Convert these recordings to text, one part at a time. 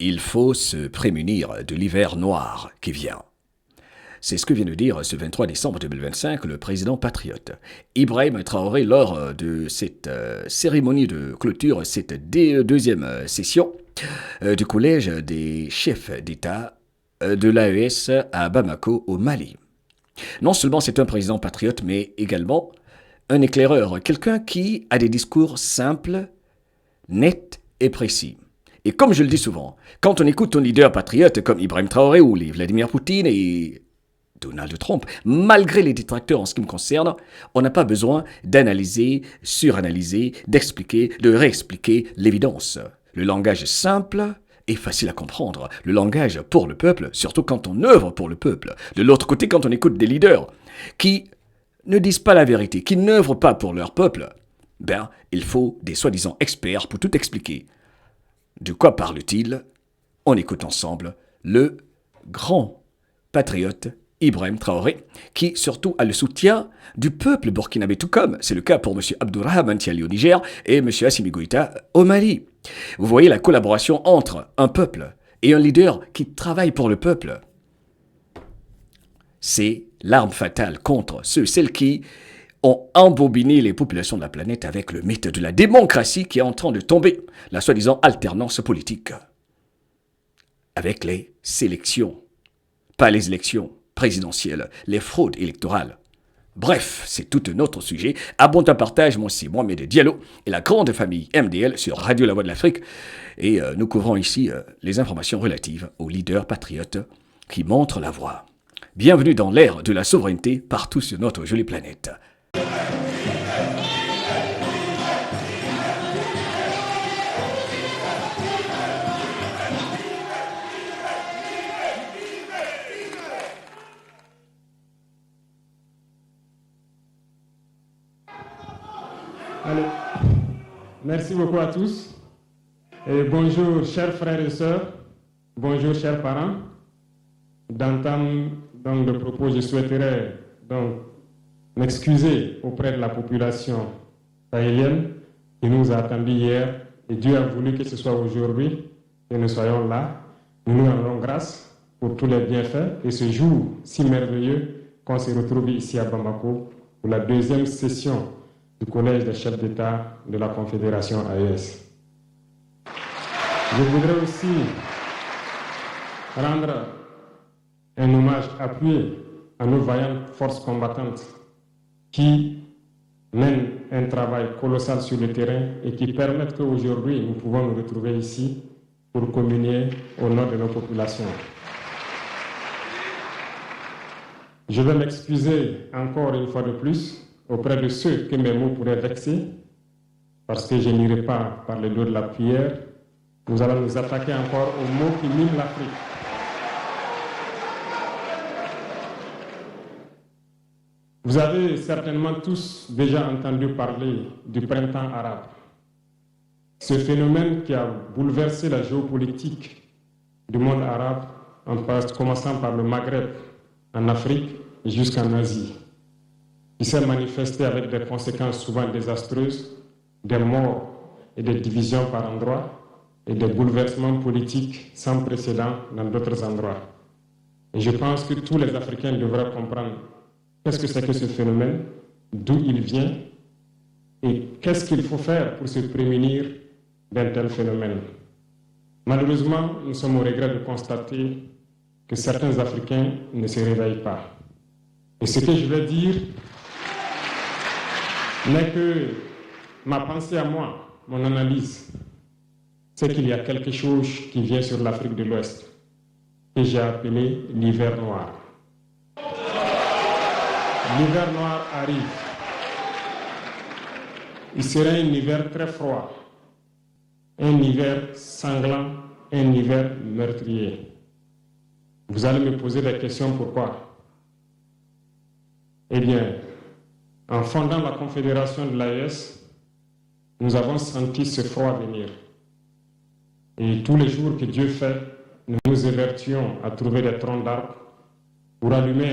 Il faut se prémunir de l'hiver noir qui vient. C'est ce que vient de dire ce 23 décembre 2025 le président patriote Ibrahim Traoré lors de cette cérémonie de clôture, cette deuxième session du collège des chefs d'État de l'AES à Bamako au Mali. Non seulement c'est un président patriote, mais également un éclaireur, quelqu'un qui a des discours simples, nets et précis. Et comme je le dis souvent, quand on écoute un leader patriote comme Ibrahim Traoré ou les Vladimir Poutine et Donald Trump, malgré les détracteurs en ce qui me concerne, on n'a pas besoin d'analyser, suranalyser, d'expliquer, de réexpliquer l'évidence. Le langage simple est facile à comprendre. Le langage pour le peuple, surtout quand on œuvre pour le peuple. De l'autre côté, quand on écoute des leaders qui ne disent pas la vérité, qui n'œuvrent pas pour leur peuple, il faut des soi-disant experts pour tout expliquer. De quoi parle-t-il? On écoute ensemble le grand patriote Ibrahim Traoré, qui surtout a le soutien du peuple burkinabé, tout comme c'est le cas pour M. Abdourahmane Tiali au Niger et M. Assimi Goïta au Mali. Vous voyez la collaboration entre un peuple et un leader qui travaille pour le peuple. C'est l'arme fatale contre celles qui ont embobiné les populations de la planète avec le mythe de la démocratie qui est en train de tomber, la soi-disant alternance politique, avec les sélections, pas les élections présidentielles, les fraudes électorales. Bref, c'est tout un autre sujet. Abonne à partage, moi c'est Mohamed Diallo et la grande famille MDL sur Radio La Voix de l'Afrique. Et nous couvrons ici les informations relatives aux leaders patriotes qui montrent la voie. Bienvenue dans l'ère de la souveraineté partout sur notre jolie planète. Allez. Merci beaucoup à tous. Et bonjour chers frères et sœurs, bonjour chers parents. D'entame donc de propos, je souhaiterais donc m'excuser auprès de la population sahélienne qui nous a attendus hier. Et Dieu a voulu que ce soit aujourd'hui que nous soyons là. Nous nous rendons grâce pour tous les bienfaits et ce jour si merveilleux qu'on se retrouve ici à Bamako pour la deuxième session du Collège des chefs d'État de la Confédération AES. Je voudrais aussi rendre un hommage appuyé à nos vaillantes forces combattantes qui mènent un travail colossal sur le terrain et qui permettent qu'aujourd'hui nous pouvons nous retrouver ici pour communier au nom de nos populations. Je vais m'excuser encore une fois de plus auprès de ceux que mes mots pourraient vexer, parce que je n'irai pas par le dos de la prière. Nous allons nous attaquer encore aux mots qui minent l'Afrique. Vous avez certainement tous déjà entendu parler du printemps arabe. Ce phénomène qui a bouleversé la géopolitique du monde arabe, en commençant par le Maghreb, en Afrique et jusqu'en Asie, qui s'est manifesté avec des conséquences souvent désastreuses, des morts et des divisions par endroits, et des bouleversements politiques sans précédent dans d'autres endroits. Et je pense que tous les Africains devraient comprendre qu'est-ce que c'est que ce phénomène, d'où il vient, et qu'est-ce qu'il faut faire pour se prémunir d'un tel phénomène. Malheureusement, nous sommes au regret de constater que certains Africains ne se réveillent pas. Et ce que je vais dire n'est que ma pensée à moi, mon analyse, c'est qu'il y a quelque chose qui vient sur l'Afrique de l'Ouest, que j'ai appelé l'hiver noir. L'hiver noir arrive. Il sera un hiver très froid, un hiver sanglant, un hiver meurtrier. Vous allez me poser des questions, pourquoi? Eh bien, en fondant la Confédération de l'AES, nous avons senti ce froid venir. Et tous les jours que Dieu fait, nous nous évertuons à trouver des troncs d'arbres pour allumer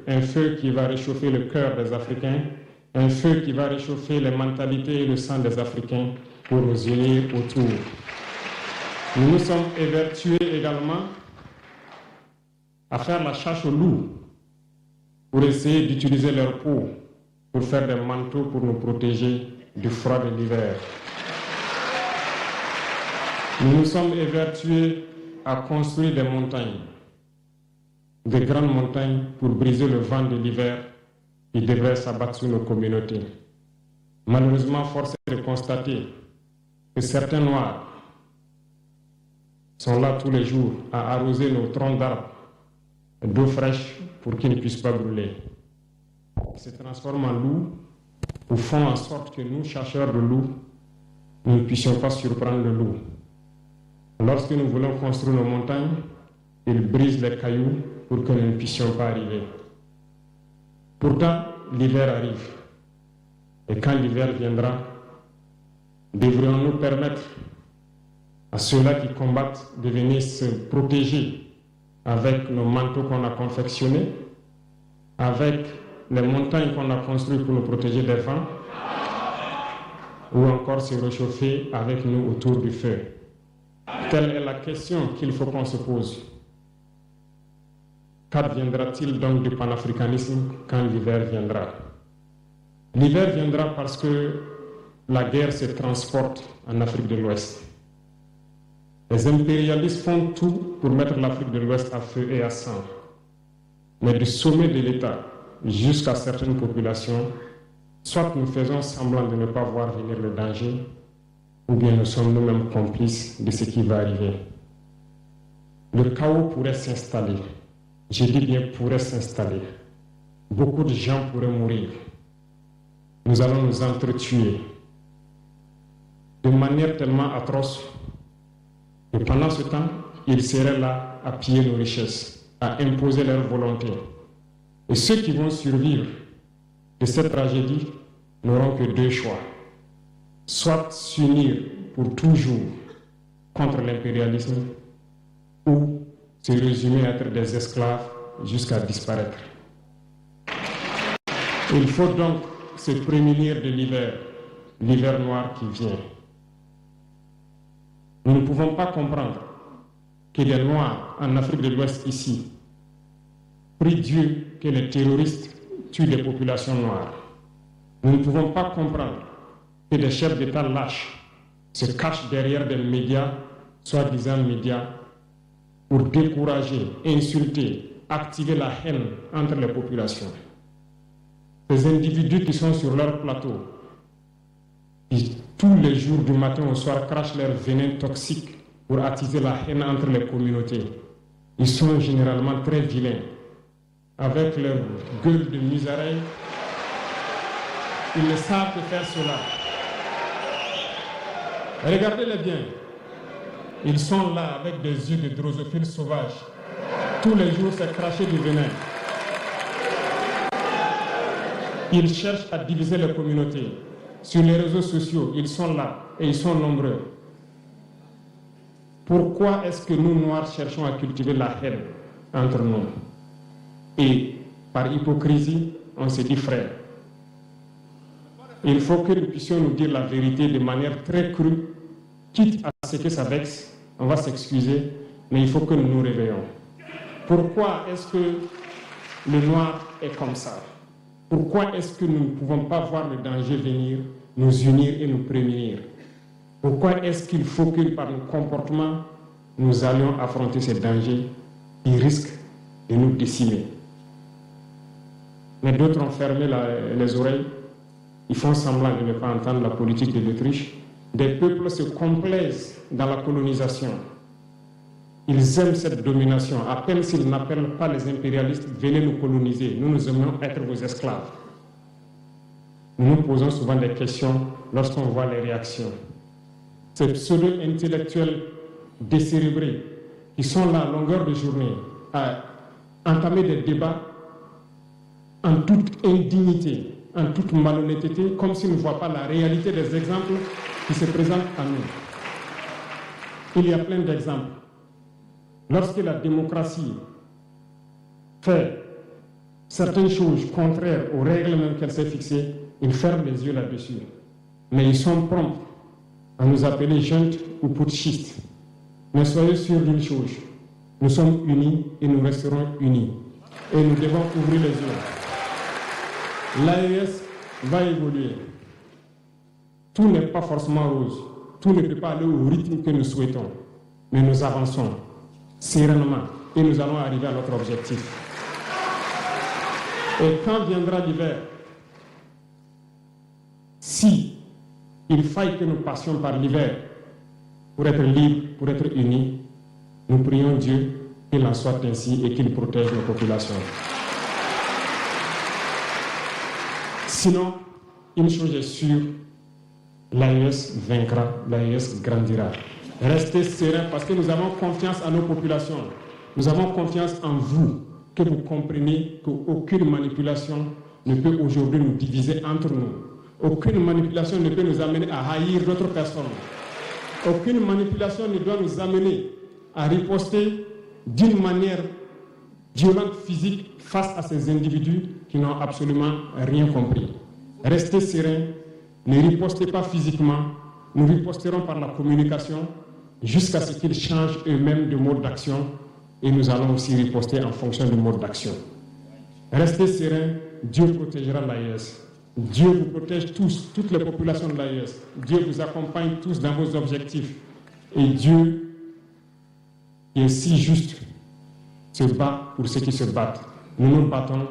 un feu qui va réchauffer le cœur des Africains, un feu qui va réchauffer les mentalités et le sang des Africains pour nous unir autour. Nous nous sommes évertués également à faire la chasse aux loups pour essayer d'utiliser leur peau pour faire des manteaux pour nous protéger du froid de l'hiver. Nous nous sommes évertués à construire des montagnes, de grandes montagnes pour briser le vent de l'hiver qui devrait s'abattre sur nos communautés. Malheureusement, force est de constater que certains Noirs sont là tous les jours à arroser nos troncs d'arbres d'eau fraîche pour qu'ils ne puissent pas brûler. Ils se transforment en loups ou font en sorte que nous, chercheurs de loups, nous ne puissions pas surprendre le loup. Lorsque nous voulons construire nos montagnes, ils brisent les cailloux pour que nous ne puissions pas arriver. Pourtant, l'hiver arrive. Et quand l'hiver viendra, devrions-nous permettre à ceux-là qui combattent de venir se protéger avec nos manteaux qu'on a confectionnés, avec les montagnes qu'on a construites pour nous protéger des vents, ou encore se réchauffer avec nous autour du feu. Telle est la question qu'il faut qu'on se pose. Qu'adviendra-t-il donc du panafricanisme quand l'hiver viendra? L'hiver viendra parce que la guerre se transporte en Afrique de l'Ouest. Les impérialistes font tout pour mettre l'Afrique de l'Ouest à feu et à sang. Mais du sommet de l'État jusqu'à certaines populations, soit nous faisons semblant de ne pas voir venir le danger, ou bien nous sommes nous-mêmes complices de ce qui va arriver. Le chaos pourrait s'installer. Je dis bien pourrait s'installer. Beaucoup de gens pourraient mourir. Nous allons nous entretuer de manière tellement atroce que pendant ce temps, ils seraient là à piller nos richesses, à imposer leur volonté. Et ceux qui vont survivre de cette tragédie n'auront que deux choix. Soit s'unir pour toujours contre l'impérialisme ou se résumer à être des esclaves jusqu'à disparaître. Il faut donc se prémunir de l'hiver noir qui vient. Nous ne pouvons pas comprendre que les Noirs en Afrique de l'Ouest ici prient Dieu que les terroristes tuent des populations noires. Nous ne pouvons pas comprendre que des chefs d'État lâches se cachent derrière des médias, soi-disant médias, pour décourager, insulter, activer la haine entre les populations. Ces individus qui sont sur leur plateau, qui tous les jours du matin au soir crachent leur venin toxique pour attiser la haine entre les communautés, ils sont généralement très vilains. Avec leur gueule de musaraigne, ils ne savent que faire cela. Regardez-les bien. Ils sont là avec des yeux de drosophiles sauvages. Tous les jours, c'est cracher du venin. Ils cherchent à diviser les communautés. Sur les réseaux sociaux, ils sont là et ils sont nombreux. Pourquoi est-ce que nous, Noirs, cherchons à cultiver la haine entre nous? Et par hypocrisie, on se dit frère. Il faut que nous puissions nous dire la vérité de manière très crue, quitte à ce que ça vexe, on va s'excuser, mais il faut que nous nous réveillons. Pourquoi est-ce que le noir est comme ça? Pourquoi est-ce que nous ne pouvons pas voir le danger venir, nous unir et nous prémunir? Pourquoi est-ce qu'il faut que par nos comportements, nous allions affronter ces dangers qui risquent de nous décimer? Mais d'autres ont fermé les oreilles. Ils font semblant de ne pas entendre la politique de l'Autriche. Des peuples se complaisent dans la colonisation. Ils aiment cette domination. À peine s'ils n'appellent pas les impérialistes, venez nous coloniser. Nous aimons être vos esclaves. Nous nous posons souvent des questions lorsqu'on voit les réactions. Ces pseudo-intellectuels décérébrés qui sont là à longueur de journée à entamer des débats en toute indignité, en toute malhonnêteté, comme s'ils ne voient pas la réalité des exemples qui se présentent à nous. Il y a plein d'exemples. Lorsque la démocratie fait certaines choses contraires aux règles même qu'elle s'est fixées, ils ferment les yeux là-dessus. Mais ils sont prompts à nous appeler juntes ou putschistes. Mais soyez sûrs d'une chose, nous sommes unis et nous resterons unis. Et nous devons ouvrir les yeux. L'AES va évoluer. Tout n'est pas forcément rose. Tout ne peut pas aller au rythme que nous souhaitons. Mais nous avançons sereinement et nous allons arriver à notre objectif. Et quand viendra l'hiver, si il faille que nous passions par l'hiver pour être libres, pour être unis, nous prions Dieu qu'il en soit ainsi et qu'il protège nos populations. Sinon, une chose est sûre, l'AES vaincra, l'AES grandira. Restez sereins parce que nous avons confiance en nos populations. Nous avons confiance en vous, que vous comprenez qu'aucune manipulation ne peut aujourd'hui nous diviser entre nous. Aucune manipulation ne peut nous amener à haïr d'autres personnes. Aucune manipulation ne doit nous amener à riposter d'une manière violente, physique, face à ces individus qui n'ont absolument rien compris. Restez sereins, ne ripostez pas physiquement, nous riposterons par la communication jusqu'à ce qu'ils changent eux-mêmes de mode d'action et nous allons aussi riposter en fonction du mode d'action. Restez sereins, Dieu protégera l'AES. Dieu vous protège tous, toutes les populations de l'AES. Dieu vous accompagne tous dans vos objectifs. Et Dieu, qui est si juste, se bat pour ceux qui se battent. Nous nous battons.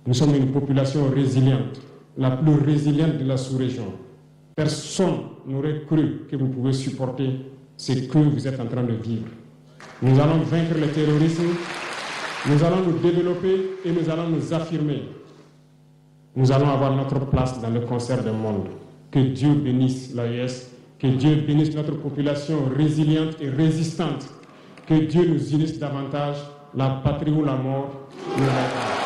Nous sommes une population résiliente, la plus résiliente de la sous-région. Personne n'aurait cru que vous pouvez supporter ce que vous êtes en train de vivre. Nous allons vaincre le terrorisme, nous allons nous développer et nous allons nous affirmer. Nous allons avoir notre place dans le concert du monde. Que Dieu bénisse l'AES, que Dieu bénisse notre population résiliente et résistante, que Dieu nous unisse davantage, la patrie ou la mort, nous l'attendons.